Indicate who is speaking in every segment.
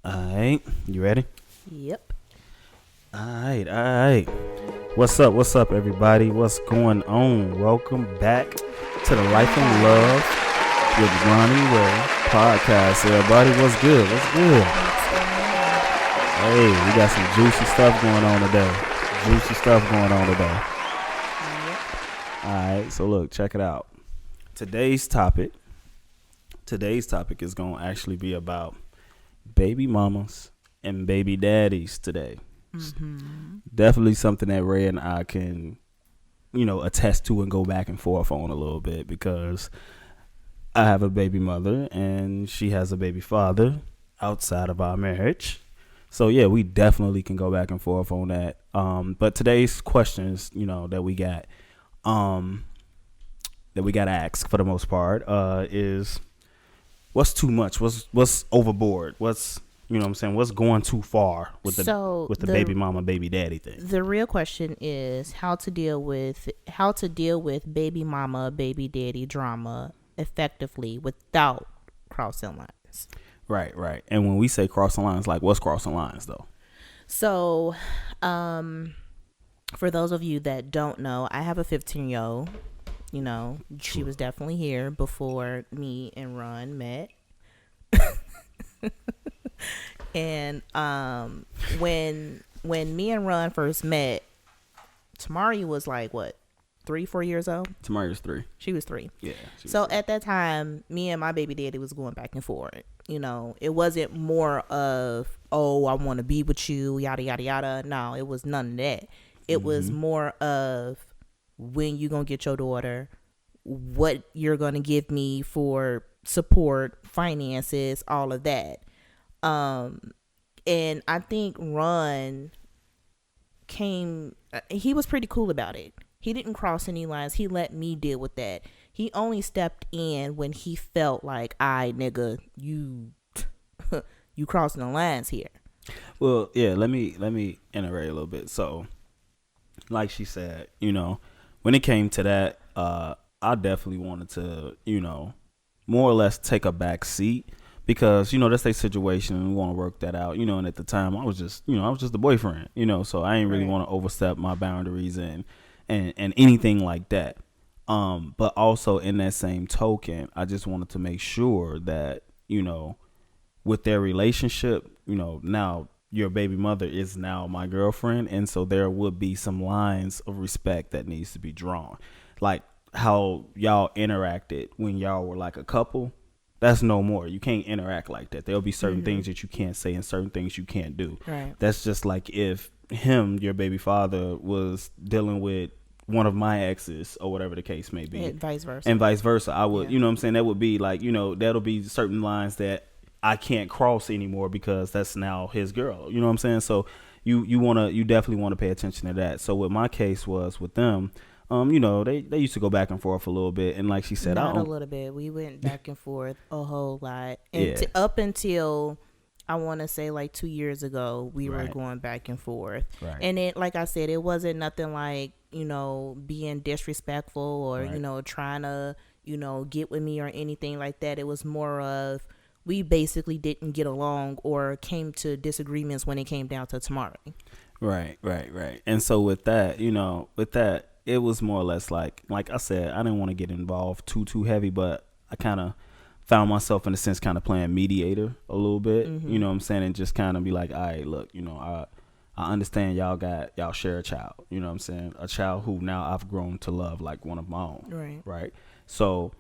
Speaker 1: Alright, you ready?
Speaker 2: Yep.
Speaker 1: Alright. What's up, everybody? What's going on? Welcome back to the Life and Love with Ron and Rae podcast. Everybody, what's good? Hey, we got some juicy stuff going on today. Alright, so look, check it out. Today's topic is going to actually be about baby mamas and baby daddies today. Mm-hmm. Definitely something that Rae and I can, attest to and go back and forth on a little bit, because I have a baby mother and she has a baby father outside of our marriage. So yeah, we definitely can go back and forth on that. But today's questions, that we got asked for the most part, is what's too much? What's overboard? What's what's going too far with the baby mama, baby daddy thing?
Speaker 2: The real question is how to deal with baby mama, baby daddy drama effectively without crossing lines.
Speaker 1: Right. And when we say crossing lines, like what's crossing lines though?
Speaker 2: So, for those of you that don't know, I have a 15-year-old. She was definitely here before me and Ron met. And when me and Ron first met, Tamari was like what, 3-4 years old?
Speaker 1: Tamari was 3.
Speaker 2: She was 3.
Speaker 1: Yeah.
Speaker 2: So at that time, me and my baby daddy was going back and forth. It wasn't more of, oh, I want to be with you, yada yada yada. No, it was none of that. It was more of, when you gonna get your daughter, what you're gonna give me for support, finances, all of that. And I think Ron he was pretty cool about it. He didn't cross any lines. He let me deal with that. He only stepped in when he felt like, nigga, you crossing the lines here.
Speaker 1: Well, yeah, let me iterate a little bit. So, like she said, when it came to that, I definitely wanted to, more or less take a back seat, because, that's their situation and we want to work that out, and at the time I was just the boyfriend, so I ain't really want to overstep my boundaries and anything like that. But also in that same token, I just wanted to make sure that, with their relationship, now your baby mother is now my girlfriend, and so there would be some lines of respect that needs to be drawn, like how y'all interacted when y'all were like a couple. That's no more. You can't interact like that. There'll be certain things that you can't say and certain things you can't do.
Speaker 2: Right.
Speaker 1: That's just like if your baby father, was dealing with one of my exes or whatever the case may be,
Speaker 2: and vice versa.
Speaker 1: I would, that would be like, that'll be certain lines that I can't cross anymore, because that's now his girl. You know what I'm saying? So you definitely want to pay attention to that. So what my case was with them, they used to go back and forth a little bit, and like she said,
Speaker 2: not a little bit. We went back and forth a whole lot, and up until I want to say like 2 years ago, we were going back and forth. Right. And it, like I said, it wasn't nothing like, being disrespectful or trying to get with me or anything like that. It was more of, we basically didn't get along or came to disagreements when it came down to Tamari.
Speaker 1: Right. And so with that, it was more or less like I said, I didn't want to get involved too heavy, but I kind of found myself in a sense kind of playing mediator a little bit, you know what I'm saying, and just kind of be like, all right, look, I understand y'all share a child, you know what I'm saying, a child who now I've grown to love like one of my own, right? So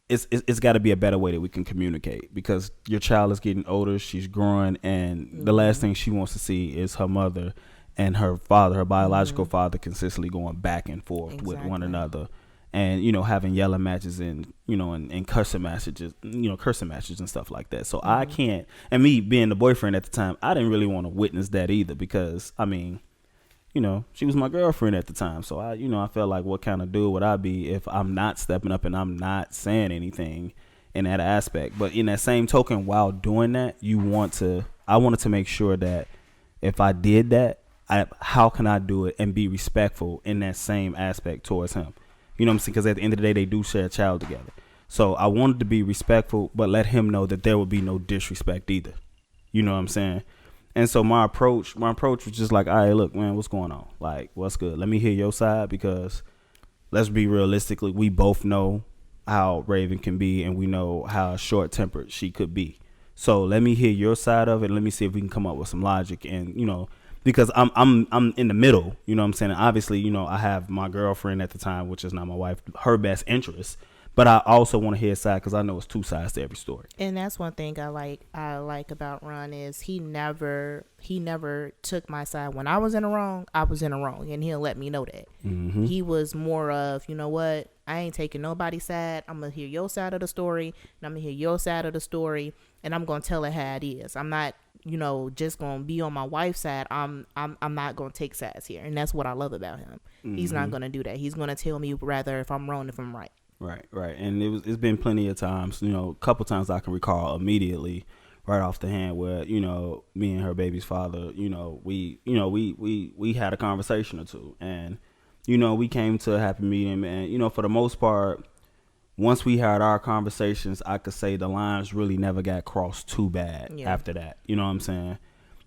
Speaker 1: it's got to be a better way that we can communicate, because your child is getting older, she's growing, and the last thing she wants to see is her mother and her father, her biological father, consistently going back and forth with one another, and having yelling matches and and cursing matches, and stuff like that. So I can't, and me being the boyfriend at the time, I didn't really want to witness that either, because she was my girlfriend at the time. So I felt like, what kind of dude would I be if I'm not stepping up and I'm not saying anything in that aspect? But in that same token, while doing that, I wanted to make sure that if I did that, how can I do it and be respectful in that same aspect towards him? You know what I'm saying? Because at the end of the day, they do share a child together. So I wanted to be respectful, but let him know that there would be no disrespect either. You know what I'm saying? And so my approach was just like, all right, look, man, what's going on? Like, what's good? Let me hear your side, because let's be realistically, we both know how Raven can be, and we know how short tempered she could be. So let me hear your side of it. And let me see if we can come up with some logic. And, you know, because I'm in the middle, you know what I'm saying? And obviously, you know, I have my girlfriend at the time, which is not my wife, her best interest. But I also want to hear his side, because I know it's two sides to every story.
Speaker 2: And that's one thing I like about Ron is he never took my side. When I was in the wrong, I was in the wrong, and he'll let me know that. Mm-hmm. He was more of, you know what, I ain't taking nobody's side. I'm gonna hear your side of the story, and I'm gonna hear your side of the story, and I'm gonna tell it how it is. I'm not, you know, just gonna be on my wife's side. I'm not gonna take sides here, and that's what I love about him. Mm-hmm. He's not gonna do that. He's gonna tell me rather if I'm wrong, if I'm right.
Speaker 1: Right. And it's been plenty of times, you know, a couple times I can recall immediately right off the hand where, you know, me and her baby's father, we had a conversation or two, and, you know, we came to a happy medium. And, you know, for the most part, once we had our conversations, I could say the lines really never got crossed too bad after that. You know what I'm saying?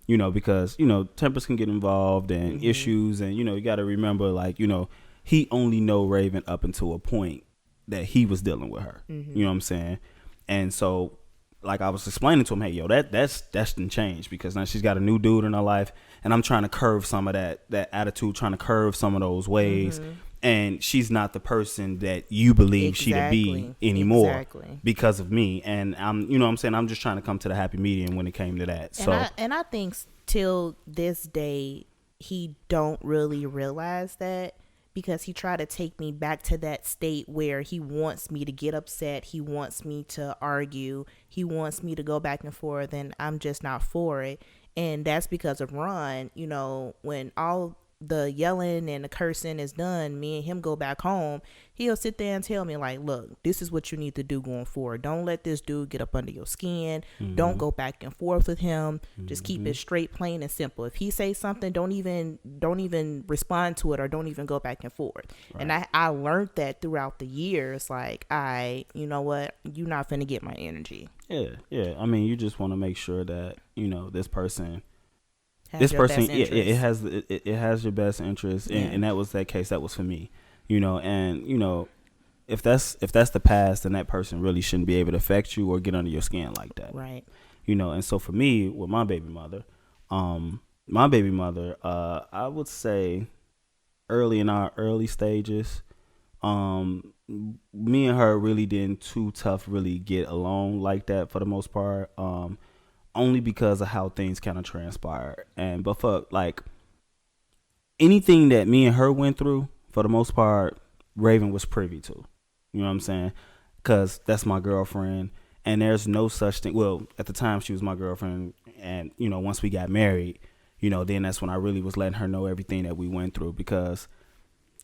Speaker 1: You know, because, you know, tempers can get involved and issues, and, you know, you got to remember, like, you know, he only know Raven up until a point that he was dealing with her. You know what I'm saying? And so, like, I was explaining to him, hey, yo, that's didn't change, because now she's got a new dude in her life, and I'm trying to curve some of that attitude, trying to curve some of those ways. And she's not the person that you believe she to be anymore because of me. And I'm, you know what I'm saying? I'm just trying to come to the happy medium when it came to that.
Speaker 2: And I think till this day, he don't really realize that, because he tried to take me back to that state where he wants me to get upset. He wants me to argue. He wants me to go back and forth, and I'm just not for it. And that's because of Ron. You know, when all the yelling and the cursing is done, me and him go back home, he'll sit there and tell me, like, look, this is what you need to do going forward. Don't let this dude get up under your skin. Don't go back and forth with him. Just keep it straight, plain and simple. If he says something, don't even respond to it, or don't even go back and forth. And I learned that throughout the years. Like, you know what, you're not finna get my energy.
Speaker 1: Yeah. I mean, you just want to make sure that, you know, this person, it has your best interest, and that was that case. That was for me, you know. And, you know, if that's the past, then that person really shouldn't be able to affect you or get under your skin like that,
Speaker 2: right?
Speaker 1: You know. And so for me, with my baby mother, I would say early in our early stages, me and her really didn't too tough really get along like that for the most part. Only because of how things kind of transpired. But for, like, anything that me and her went through, for the most part, Raven was privy to. You know what I'm saying? Because that's my girlfriend, and there's no such thing. Well, at the time, she was my girlfriend, and, you know, once we got married, you know, then that's when I really was letting her know everything that we went through, because,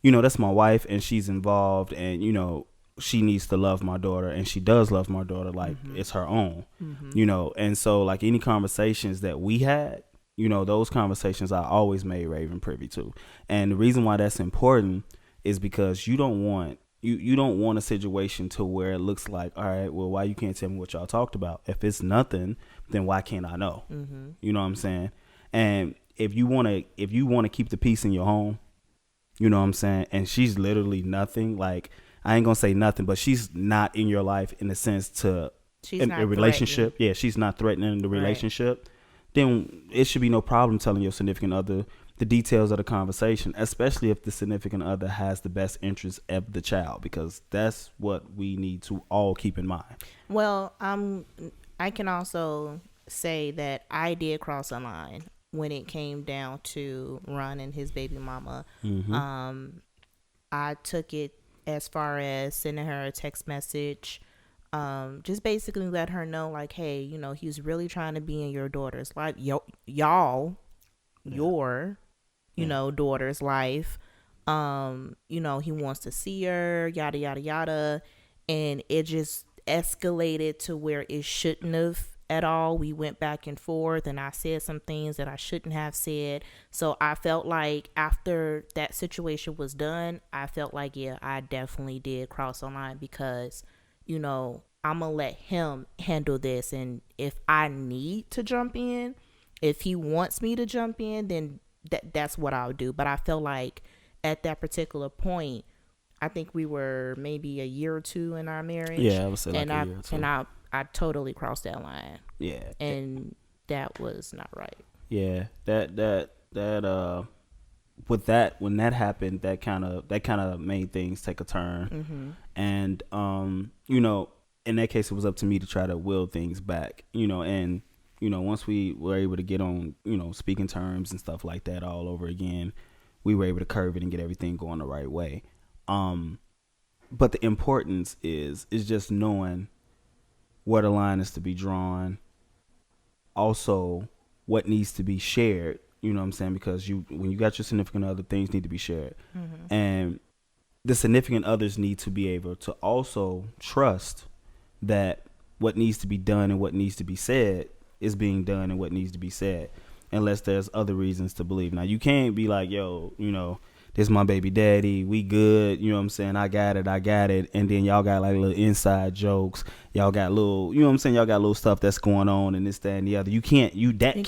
Speaker 1: you know, that's my wife, and she's involved, and, you know, she needs to love my daughter, and she does love my daughter like it's her own, you know. And so, like, any conversations that we had, you know, those conversations I always made Raven privy to. And the reason why that's important is because you don't want a situation to where it looks like, all right, well, why you can't tell me what y'all talked about? If it's nothing, then why can't I know? You know what I'm saying? And if you want to keep the peace in your home, you know what I'm saying, and she's literally nothing, like, I ain't gonna say nothing, but she's not in your life in the sense to a relationship. Yeah, she's not threatening the relationship. Then it should be no problem telling your significant other the details of the conversation, especially if the significant other has the best interest of the child, because that's what we need to all keep in mind.
Speaker 2: Well, I can also say that I did cross a line when it came down to Ron and his baby mama. I took it as far as sending her a text message, just basically let her know, like, hey, you know, he's really trying to be in your daughter's life, your daughter's life. You know, he wants to see her, yada yada yada, and it just escalated to where it shouldn't have at all. We went back and forth, and I said some things that I shouldn't have said. So I felt like after that situation was done, I felt like, yeah, I definitely did cross a line, because, you know, I'm gonna let him handle this, and if I need to jump in, if he wants me to jump in, then that's what I'll do. But I feel like at that particular point, I think we were maybe a year or two in our marriage.
Speaker 1: Yeah, I would say like a year or two.
Speaker 2: And I totally crossed that line.
Speaker 1: Yeah.
Speaker 2: And that was not right.
Speaker 1: Yeah. That with that, when that happened, that kind of made things take a turn. And you know, in that case, it was up to me to try to will things back, you know, and you know, once we were able to get on, you know, speaking terms and stuff like that all over again, we were able to curve it and get everything going the right way. But the importance is just knowing where the line is to be drawn. Also, what needs to be shared. You know what I'm saying? Because when you got your significant other, things need to be shared. And the significant others need to be able to also trust that what needs to be done and what needs to be said is being done and what needs to be said, unless there's other reasons to believe. Now, you can't be like, yo, you know, this is my baby daddy, we good, you know what I'm saying, I got it, and then y'all got like little inside jokes, y'all got little, you know what I'm saying, y'all got little stuff that's going on and this, that, and the other. That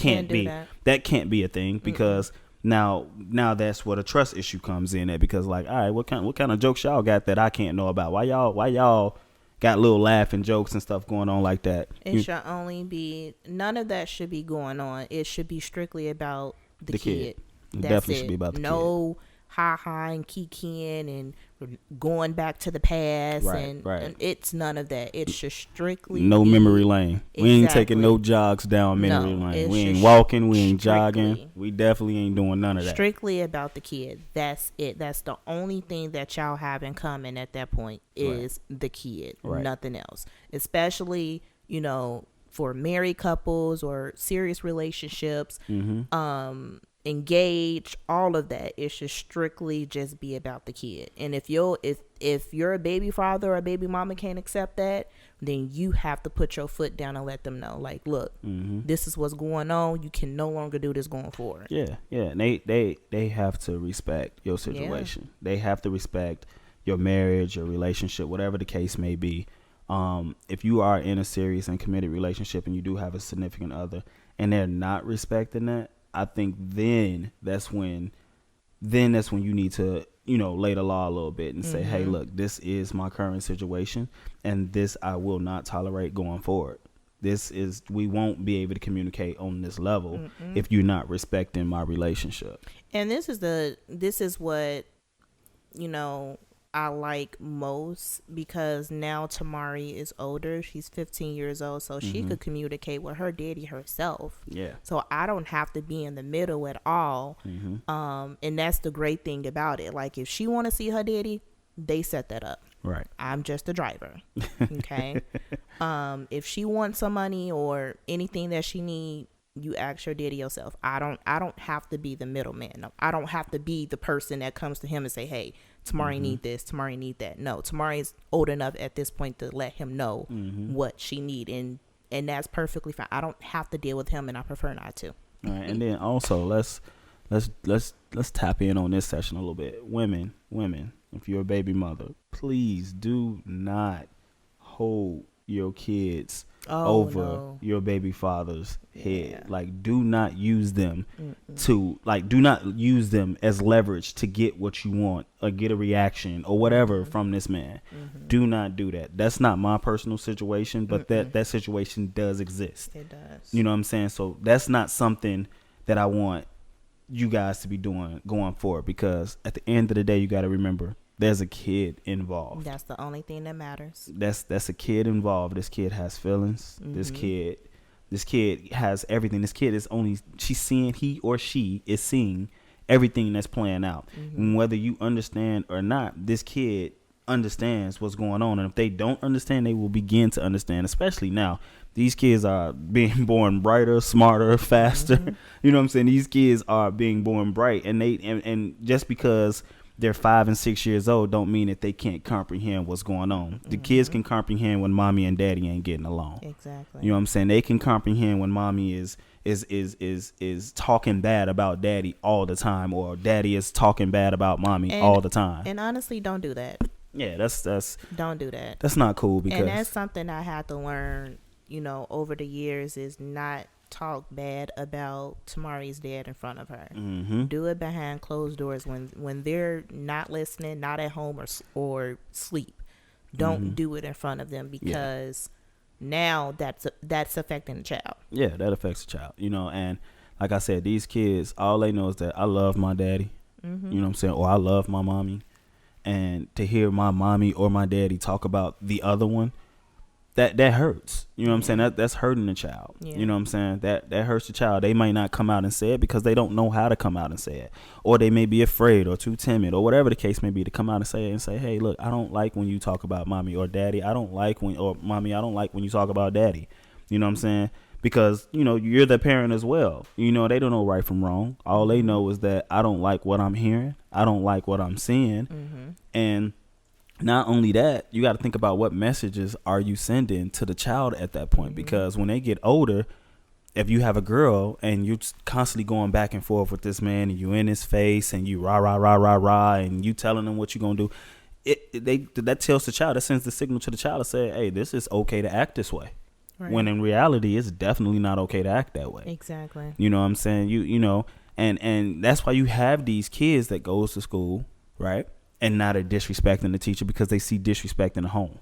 Speaker 1: can't be a thing, because now that's what a trust issue comes in at, because like, all right, what kind of jokes y'all got that I can't know about? Why y'all got little laughing jokes and stuff going on like that?
Speaker 2: It should only be, none of that should be going on. It should be strictly about the kid.
Speaker 1: It definitely should be about the kid.
Speaker 2: No ha and kikiing and going back to the past, and it's none of that. It's just strictly
Speaker 1: memory lane. We ain't taking no jogs down memory lane. We ain't walking, we ain't jogging. We definitely ain't doing none of that.
Speaker 2: Strictly about the kid. That's it. That's the only thing that y'all have in common at that point is the kid. Nothing else. Especially, you know, for married couples or serious relationships, engaged, all of that. It should strictly just be about the kid. And if you're a baby father or a baby mama can't accept that, then you have to put your foot down and let them know, like, look, this is what's going on. You can no longer do this going forward.
Speaker 1: Yeah. And they have to respect your situation. They have to respect your marriage, your relationship, whatever the case may be. If you are in a serious and committed relationship and you do have a significant other and they're not respecting that, I think then that's when you need to, you know, lay the law a little bit and say, hey, look, this is my current situation and this I will not tolerate going forward. We won't be able to communicate on this level if you're not respecting my relationship.
Speaker 2: And this is what, you know, I like most, because now Tamari is older. She's 15 years old, so she could communicate with her daddy herself.
Speaker 1: Yeah.
Speaker 2: So I don't have to be in the middle at all. And that's the great thing about it. Like, if she want to see her daddy, they set that up.
Speaker 1: Right.
Speaker 2: I'm just a driver. Okay. If she wants some money or anything that she need, you ask your daddy yourself. I don't have to be the middleman. No, I don't have to be the person that comes to him and say, hey, Tamari need this, Tamari need that. No, Tamari's old enough at this point to let him know what she need, and that's perfectly fine. I don't have to deal with him, and I prefer not to.
Speaker 1: All right, and then also let's tap in on this session a little bit. Women, if you're a baby mother, please do not hold your kids over your baby father's head. Like, do not use them do not use them as leverage to get what you want or get a reaction or whatever from this man. Do not do that. That's not my personal situation, but that situation does exist.
Speaker 2: It does.
Speaker 1: You know what I'm saying? So that's not something that I want you guys to be doing going forward, because at the end of the day, you got to remember, there's a kid involved.
Speaker 2: That's the only thing that matters.
Speaker 1: That's a kid involved. This kid has feelings. This kid has everything. This kid is he or she is seeing everything that's playing out. And whether you understand or not, this kid understands what's going on. And if they don't understand, they will begin to understand, especially now. These kids are being born brighter, smarter, faster. You know what I'm saying? These kids are being born bright, and just because they're 5 and 6 years old don't mean that they can't comprehend what's going on. The kids can comprehend when mommy and daddy ain't getting along.
Speaker 2: Exactly.
Speaker 1: You know what I'm saying? They can comprehend when mommy is talking bad about daddy all the time, or daddy is talking bad about mommy all the time.
Speaker 2: And honestly, don't do that.
Speaker 1: Yeah, that's
Speaker 2: don't do that.
Speaker 1: That's not cool, because
Speaker 2: and that's something I had to learn, over the years, is not talk bad about Tamari's dad in front of her. Do it behind closed doors when they're not listening, not at home or sleep. Don't do it in front of them, because now that's affecting the child.
Speaker 1: Yeah, that affects the child. And like I said, these kids, all they know is that I love my daddy. You know what I'm saying? Or I love my mommy. And to hear my mommy or my daddy talk about the other one, that hurts. You know what I'm saying? That's hurting the child.
Speaker 2: Yeah.
Speaker 1: You know what I'm saying? That hurts the child. They might not come out and say it because they don't know how to come out and say it. Or they may be afraid or too timid or whatever the case may be to come out and say it and say, hey, look, I don't like when you talk about mommy or daddy. I don't like when you talk about daddy. You know what I'm saying? Because, you're the parent as well. They don't know right from wrong. All they know is that I don't like what I'm hearing. I don't like what I'm seeing. And not only that, you got to think about what messages are you sending to the child at that point. Because when they get older, if you have a girl and you're constantly going back and forth with this man and you in his face and you rah, rah, rah, rah, rah, and you telling them what you're going to do, that tells the child, that sends the signal to the child to say, hey, this is okay to act this way. Right. When in reality, it's definitely not okay to act that way.
Speaker 2: Exactly.
Speaker 1: You know what I'm saying? And that's why you have these kids that goes to school, right? And not are disrespecting the teacher because they see disrespect in the home.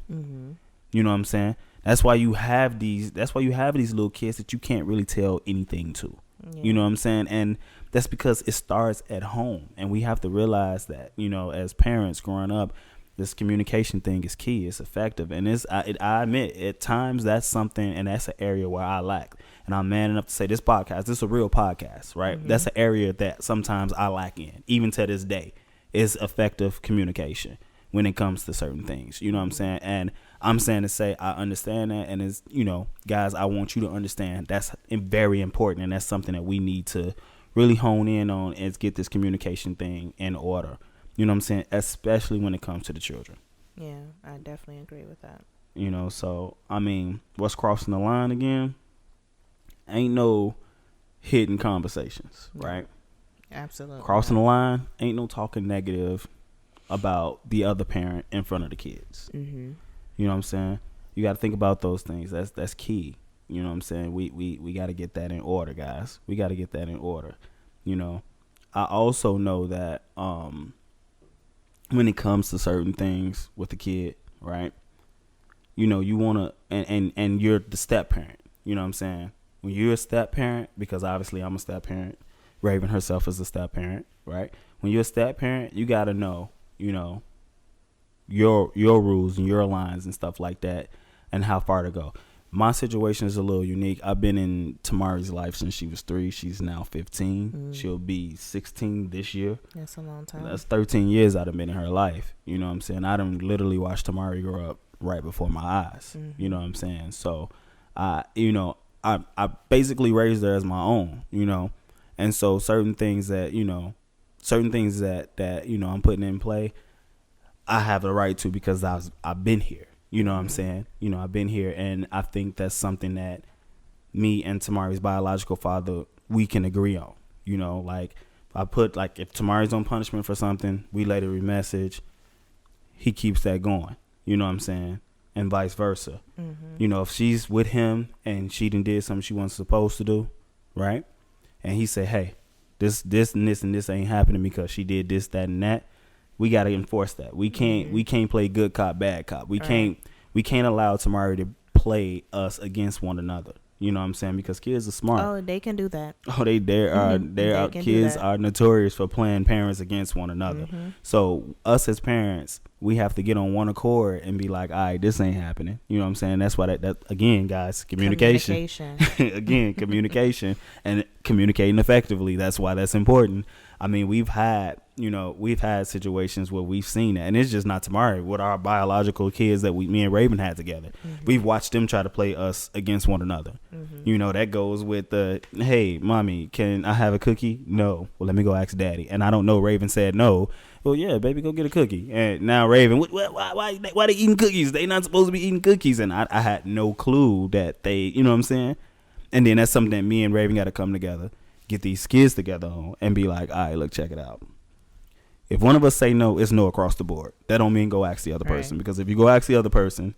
Speaker 1: You know what I'm saying? That's why you have these little kids that you can't really tell anything to. Yeah. You know what I'm saying? And that's because it starts at home. And we have to realize that, as parents growing up, this communication thing is key. It's effective. And I admit, at times that's something, and that's an area where I lack. And I'm man enough to say this is a real podcast, right? That's an area that sometimes I lack in, even to this day, is effective communication when it comes to certain things. You know what I'm saying? And I'm saying to say I understand that. And it's, guys, I want you to understand that's very important. And that's something that we need to really hone in on, is get this communication thing in order. You know what I'm saying? Especially when it comes to the children.
Speaker 2: Yeah, I definitely agree with that.
Speaker 1: So, what's crossing the line again? Ain't no hidden conversations, right?
Speaker 2: Absolutely.
Speaker 1: Crossing the line, ain't no talking negative about the other parent in front of the kids. You know what I'm saying? You got to think about those things. That's key. You know what I'm saying? We got to get that in order, guys. We got to get that in order. I also know that when it comes to certain things with the kid, right? You want to, and you're the step parent. You know what I'm saying? When you're a step parent, because obviously I'm a step parent, Raven herself is a step parent, right? When you're a step parent, you got to know, your rules and your lines and stuff like that, and how far to go. My situation is a little unique. I've been in Tamari's life since she was 3. She's now 15. She'll be 16 this year. That's
Speaker 2: a long time.
Speaker 1: That's 13 years I've been in her life. You know what I'm saying? I done literally watched Tamari grow up right before my eyes. You know what I'm saying? So, I basically raised her as my own, And so certain things that, I'm putting in play, I have the right to, because I've been here. You know what I'm saying? I've been here, and I think that's something that me and Tamari's biological father, we can agree on. Like if Tamari's on punishment for something, we later message, he keeps that going. You know what I'm saying? And vice versa. If she's with him and she did something she wasn't supposed to do, right? And he said, hey, this and this and this ain't happening because she did this, that, and that. We got to enforce that. We can't play good cop, bad cop. We can't allow Tamari to play us against one another. You know what I'm saying? Because kids are smart.
Speaker 2: Oh, they can do that.
Speaker 1: Oh, kids are notorious for playing parents against one another. So us as parents, we have to get on one accord and be like, all right, this ain't happening. You know what I'm saying? That's why that again, guys, communication. Again, communication and communicating effectively. That's why that's important. We've had situations where we've seen it, and it's just not Tamari, with our biological kids that me and Raven had together. We've watched them try to play us against one another. That goes with the, hey, mommy, can I have a cookie? No. Well, let me go ask daddy. And I don't know, Raven said no. Well, yeah, baby, go get a cookie. And now Raven, why they eating cookies? They not supposed to be eating cookies. And I had no clue that they, you know what I'm saying? And then that's something that me and Raven got to come together, get these kids together on, and be like, all right, look, check it out. If one of us say no, it's no across the board. That don't mean go ask the other person, because if you go ask the other person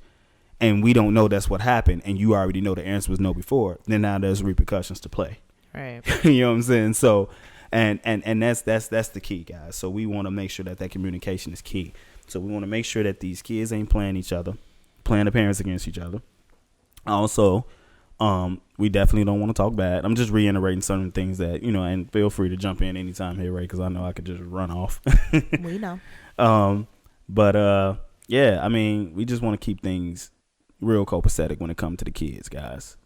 Speaker 1: and we don't know that's what happened and you already know the answer was no before, then now there's repercussions to play.
Speaker 2: Right.
Speaker 1: You know what I'm saying? So, and that's the key, guys. So we want to make sure that communication is key. So we want to make sure that these kids ain't playing the parents against each other. Also, we definitely don't want to talk bad. I'm just reiterating certain things that, and feel free to jump in anytime here, Ray, because I know I could just run off.
Speaker 2: We know.
Speaker 1: Yeah, I mean, we just want to keep things real copacetic when it comes to the kids, guys.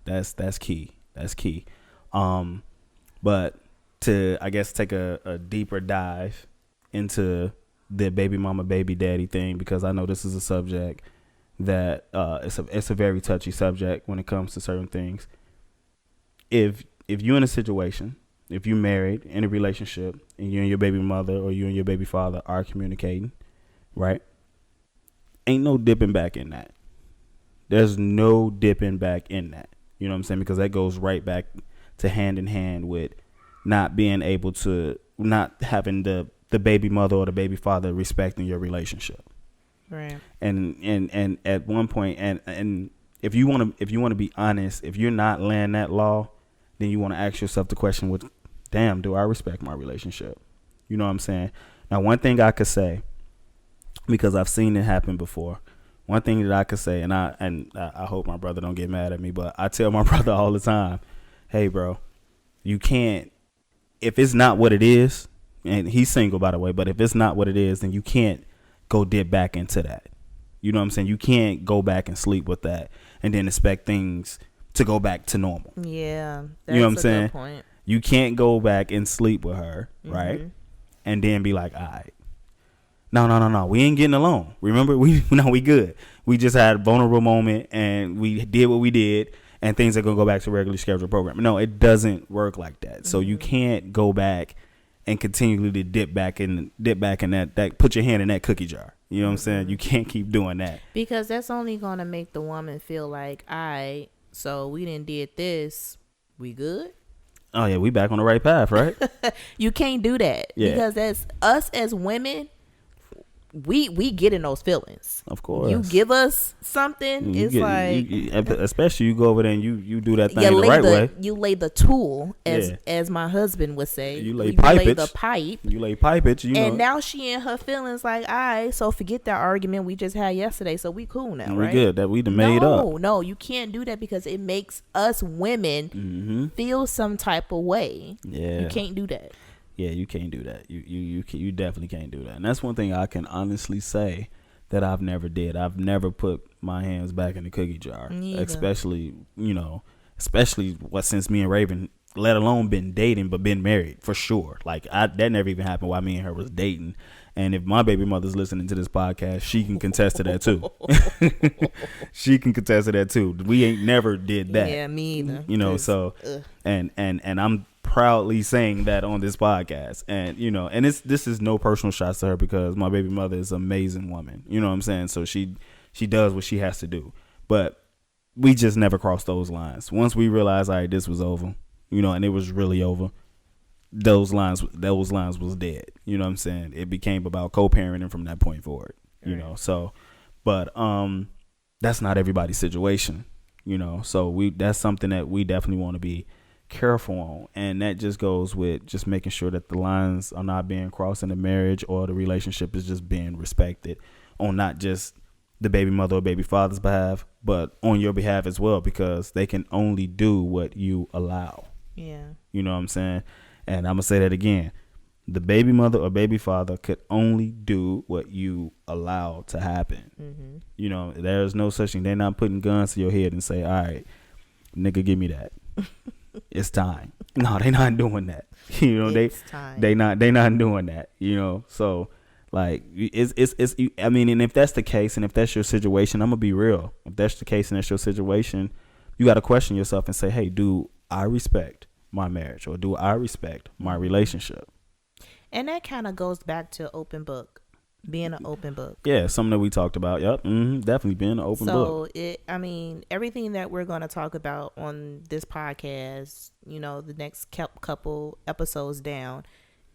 Speaker 1: That's key. That's key. But to, I guess, take a deeper dive into the baby mama, baby daddy thing, because I know this is a subject that it's a very touchy subject when it comes to certain things. If you're in a situation, if you're married in a relationship and you and your baby mother or you and your baby father are communicating, right? Ain't no dipping back in that. There's no dipping back in that. You know what I'm saying? Because that goes right back to hand in hand with not being able to, not having the baby mother or the baby father respecting your relationship.
Speaker 2: Right.
Speaker 1: And at one point, and if you want to be honest, if you're not laying that law, then you want to ask yourself the question, with, damn, do I respect my relationship? You know what I'm saying? Now, one thing I could say, because I've seen it happen before, one thing that I could say, and I hope my brother don't get mad at me, but I tell my brother all the time, hey, bro, you can't, if it's not what it is, and he's single, by the way, but if it's not what it is, then you can't go dip back into that. You know what I'm saying? You can't go back and sleep with that and then expect things to go back to normal.
Speaker 2: Yeah. That's,
Speaker 1: you know what I'm saying?
Speaker 2: Good point.
Speaker 1: You can't go back and sleep with her, right? And then be like, all right, no, we ain't getting along. Remember, we good. We just had a vulnerable moment and we did what we did, and things are gonna go back to regularly scheduled programming. No, it doesn't work like that. So you can't go back and continually to dip back in that put your hand in that cookie jar. You know what I'm saying? You can't keep doing that,
Speaker 2: because that's only gonna make the woman feel like, so we didn't did this, we good.
Speaker 1: Oh yeah, we back on the right path, right?
Speaker 2: You can't do that, because as us as women, we get in those feelings.
Speaker 1: Of course,
Speaker 2: you give us something,
Speaker 1: especially you go over there and you do that thing the right way.
Speaker 2: You lay the tool, as my husband would say.
Speaker 1: You lay pipe.
Speaker 2: You lay it.
Speaker 1: And
Speaker 2: now she in her feelings like, so forget that argument we just had yesterday. So we cool now, right?
Speaker 1: We good. That we done made up.
Speaker 2: No, you can't do that, because it makes us women feel some type of way.
Speaker 1: Yeah,
Speaker 2: you can't do that.
Speaker 1: Yeah, you can't do that. You definitely can't do that. And that's one thing I can honestly say that I've never did. I've never put my hands back in the cookie jar. Neither. Especially since me and Raven, let alone been dating, but been married for sure. Like that never even happened while me and her was dating. And if my baby mother's listening to this podcast, she can contest to that too. She can contest to that too. We ain't never did that.
Speaker 2: Yeah, me either.
Speaker 1: So and I'm proudly saying that on this podcast, and and this is no personal shots to her, because my baby mother is an amazing woman. You know what I'm saying? So she does what she has to do, but we just never crossed those lines. Once we realized, all right, this was over, and it was really over. Those lines was dead. You know what I'm saying? It became about co-parenting from that point forward. So, but that's not everybody's situation. So that's something that we definitely want to be careful on, and that just goes with just making sure that the lines are not being crossed in the marriage, or the relationship is just being respected on not just the baby mother or baby father's behalf, but on your behalf as well, because they can only do what you allow.
Speaker 2: Yeah.
Speaker 1: You know what I'm saying? And I'm gonna say that again. The baby mother or baby father could only do what you allow to happen. There's no such thing. They're not putting guns to your head and say, all right, nigga, give me that. It's time. No, they not doing that. They not doing that. So like it's. I mean, and if that's the case, and if that's your situation, I'm gonna be real. If that's the case and that's your situation, you got to question yourself and say, hey, do I respect my marriage, or do I respect my relationship?
Speaker 2: And that kind of goes back to open book. Being an open book.
Speaker 1: Yeah, something that we talked about. Yep, definitely being an open book.
Speaker 2: So, everything that we're going to talk about on this podcast, the next couple episodes down,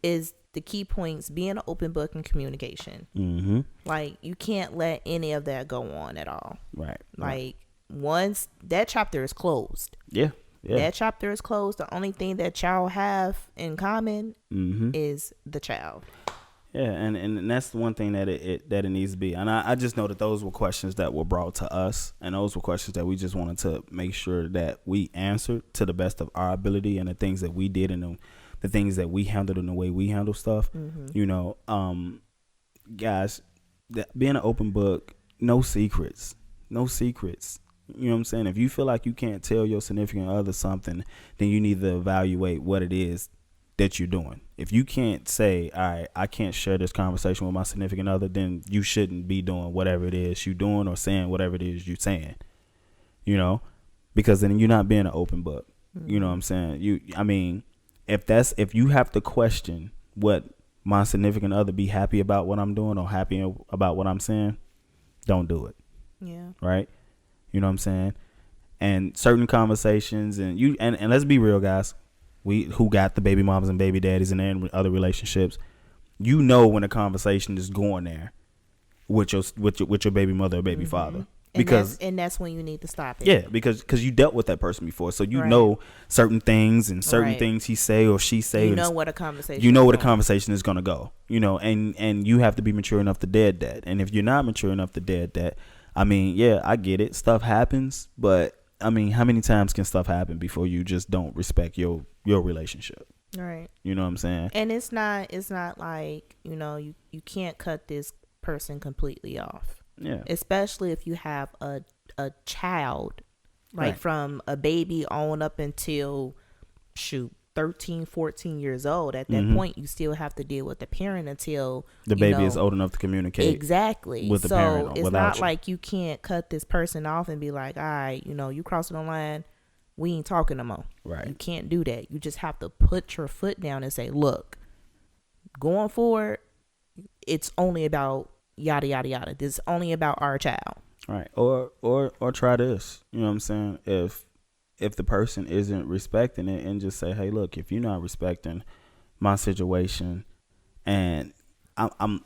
Speaker 2: is the key points: being an open book and communication.
Speaker 1: Mm-hmm.
Speaker 2: Like, you can't let any of that go on at all.
Speaker 1: Right.
Speaker 2: Like, once that chapter is closed.
Speaker 1: Yeah.
Speaker 2: That chapter is closed. The only thing that y'all have in common is the child.
Speaker 1: Yeah, and that's the one thing that it needs to be. And I just know that those were questions that were brought to us, and those were questions that we just wanted to make sure that we answered to the best of our ability, and the things that we did and the things that we handled and the way we handle stuff. You know, guys, being an open book, no secrets. You know what I'm saying? If you feel like you can't tell your significant other something, then you need to evaluate what it is that you're doing. If you can't say, all right, I can't share this conversation with my significant other, then you shouldn't be doing whatever it is you're doing or saying whatever it is you're saying, you know, because then you're not being an open book. You know what I'm saying? If you have to question what my significant other be happy about what I'm doing or happy about what I'm saying, don't do it.
Speaker 2: Yeah.
Speaker 1: Right. You know what I'm saying? And certain conversations and let's be real, guys. We who got the baby mamas and baby daddies and in other relationships, you know when a conversation is going there with your baby mother or baby father, because
Speaker 2: that's when you need to stop it.
Speaker 1: Yeah, because you dealt with that person before, so you know certain things and certain things he say or she say.
Speaker 2: You know what a conversation.
Speaker 1: Is going to go. You know, and you have to be mature enough to dead that. And if you're not mature enough to dead that, I mean, yeah, I get it. Stuff happens, but I mean, how many times can stuff happen before you just don't respect your relationship?
Speaker 2: Right.
Speaker 1: You know what I'm saying?
Speaker 2: And it's not like, you know, you can't cut this person completely off.
Speaker 1: Yeah.
Speaker 2: Especially if you have a child, like from a baby on up until 13, 14 years old. At that point, you still have to deal with the parent until
Speaker 1: the baby is old enough to communicate.
Speaker 2: Exactly.
Speaker 1: With the parent or
Speaker 2: it's
Speaker 1: without
Speaker 2: not
Speaker 1: you.
Speaker 2: like you can't cut this person off and be like, all right, you know, you crossing the line, we ain't talking no more.
Speaker 1: Right.
Speaker 2: You can't do that. You just have to put your foot down and say, look, going forward, it's only about yada yada yada. This is only about our child.
Speaker 1: Right. Or try this. You know what I'm saying? If the person isn't respecting it, and just say, hey, look, if you're not respecting my situation, and I'm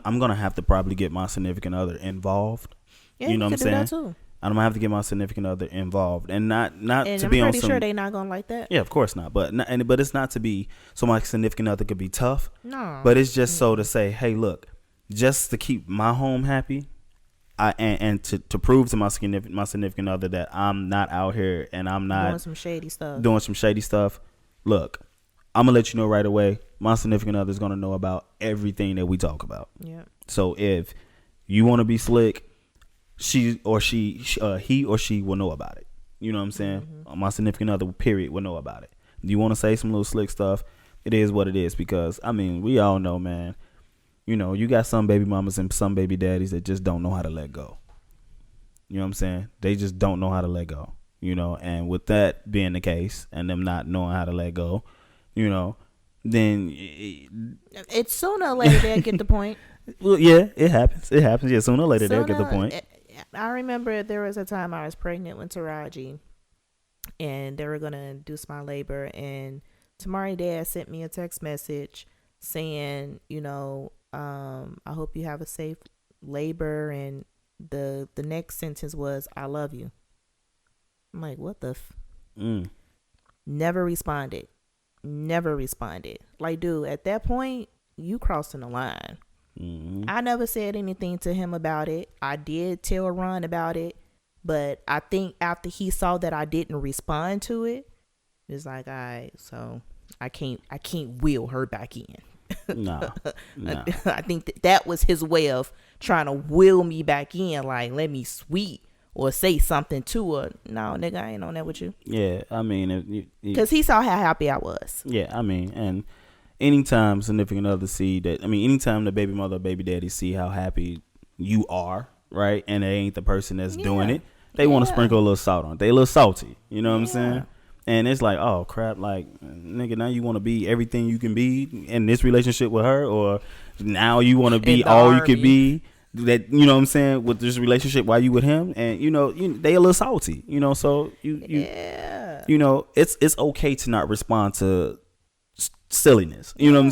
Speaker 1: gonna have to probably get my significant other involved.
Speaker 2: Yeah,
Speaker 1: you know what I'm saying?
Speaker 2: Do that too.
Speaker 1: I'm gonna have to get my significant other involved, and not
Speaker 2: and
Speaker 1: to
Speaker 2: I'm
Speaker 1: be on some.
Speaker 2: I'm pretty sure they're not gonna like that.
Speaker 1: Yeah, of course not. But it's not to be so my significant other could be tough.
Speaker 2: No.
Speaker 1: But it's just so to say, hey, look, just to keep my home happy. And to prove to my significant other that I'm not out here and I'm not
Speaker 2: doing some shady
Speaker 1: stuff. Look, I'm gonna let you know right away. My significant other is gonna know about everything that we talk about.
Speaker 2: Yeah.
Speaker 1: So if you want to be slick, he or she will know about it. You know what I'm saying? My significant other, period, will know about it. Do you want to say some little slick stuff? It is what it is, because I mean, we all know, man. You know, you got some baby mamas and some baby daddies that just don't know how to let go. You know what I'm saying? They just don't know how to let go. You know, and with that being the case, and them not knowing how to let go, you know, then
Speaker 2: it's sooner or later they'll get the point.
Speaker 1: Well, yeah, it happens. Yeah, sooner or later they'll get the point.
Speaker 2: I remember there was a time I was pregnant with Taraji, and they were gonna induce my labor, and Tamari dad sent me a text message saying, you know, I hope you have a safe labor, and the next sentence was, I love you. I'm like, what the Never responded. Like, dude, at that point, you crossing the line. I never said anything to him about it. I did tell Ron about it, but I think after he saw that I didn't respond to it, it's like, all right, so I can't wheel her back in.
Speaker 1: No.
Speaker 2: I think that was his way of trying to wheel me back in, like, let me sweet or say something to her. No, nigga, I ain't on that with you.
Speaker 1: Yeah, I mean,
Speaker 2: because he saw how happy I was.
Speaker 1: Yeah, I mean, and anytime significant other see that, I mean, anytime the baby mother or baby daddy see how happy you are, right, and it ain't the person that's doing it, they want to sprinkle a little salt on it. They a little salty, you know what I'm saying? And it's like, oh crap, like, nigga, now you want to be everything you can be in this relationship with her, or now you want to be all you could be, that, you know what I'm saying, with this relationship while you with him, and you know, they a little salty, you know, so you know, it's okay to not respond to silliness. You know what I'm saying?